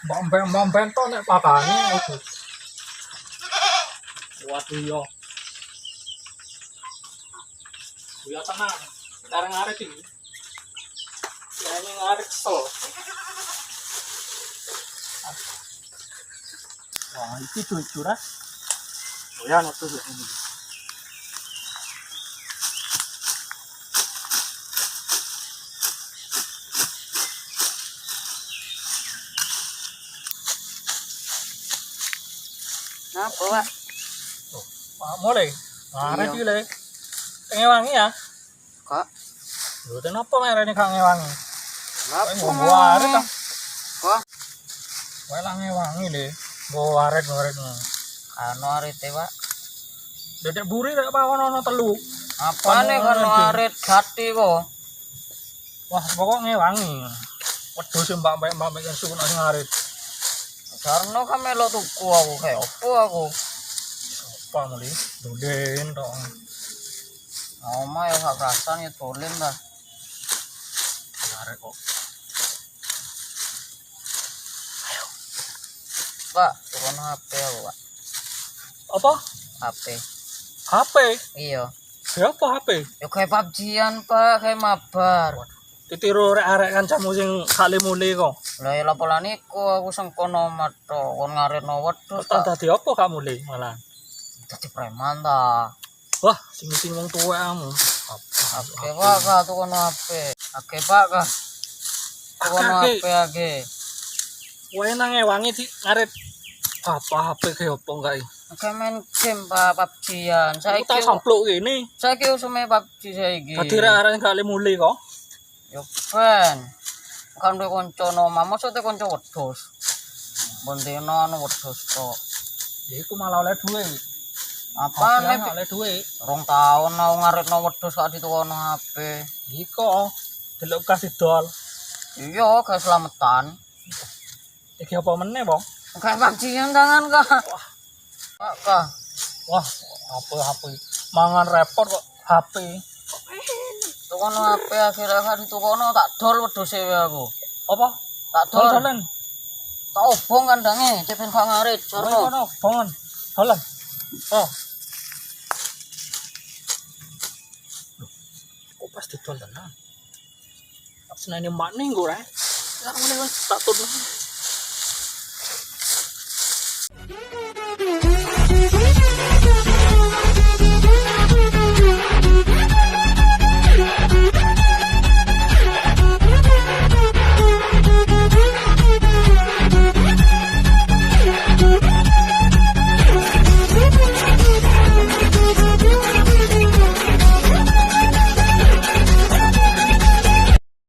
Mbak to nek pakane. Waduh yo. Yo tenang. Sekarang ngaret iki. Ya ini ngaret kesel. Wah, iki curah. Oh ya, nutup ini. Napa, Pak? Pak mulai. Ngaret iki le. Ngewangi ya? Kok? Lho, kenapa merene gak ngewangi? Napa? Nggo waret ta? Kok? Wae lah ngewangi le. Nggo waret. Anu arite, Pak. Dedek buri rek pawon ana telu. Apane kono arit gati kok? Wah, pokok ngewangi. Wedhus mbak-mbak yang suku nang ngarit. Karena kan melo tuku aku kayak opo aku. Apa muli? Dolen tok. Oma ya gak kerasan ya dolen dah. Ngaret kok. Pak, turun HP aku, Pak. Apa? HP. HP? Iya. Siapa HP? Ya kayak PUBG-an, Pak, kayak mabar. Ditiru rek-arek kancamu sing kali muli kok. Lah ya laporan iku aku sengkono mato kon ngaretno wedhus Terus tak tadi apa gak muli malah? dadi preman ta. Wah, sing wong tuamu. Oke, Pak, ka tukono HP. Oke, Pak, ka. Tukono Oke. HP age. Wae nang ngewangi di ngarit. Apa HP ke opo enggak iki? Oke main game, Pak, PUBG-an. Aku tak sampluk kene. Saiki usume PUBG saiki. Dadi rek-arek kali muli kok. Yo ben. Kan duwe kanca nomah, maksudnya kanca wedhus. Bendina anu wedhus tok. Ya iku malah oleh duwe. Apane oleh duwe. 2 tahun aku ngaretno wedhus kok ditukono HP. Iko delok kasih dol. Iya, gak selamatan. Iki apa meneh, Bang? Kayak PUBG-an tangan kah? Pak, kah? Wah, HP mangan repot kok HP. Tukono HP akhirnya kan ditukono tak dol wedhuse aku. Apa? Tak dol. Dolen. Tak obong kandange, cepet gak ngarit. Sorno. Kono, bongon. Dolen. Oh. Kok pas didol tenan. Tak seneni mak ning gue rek. Ya mulai tak turun.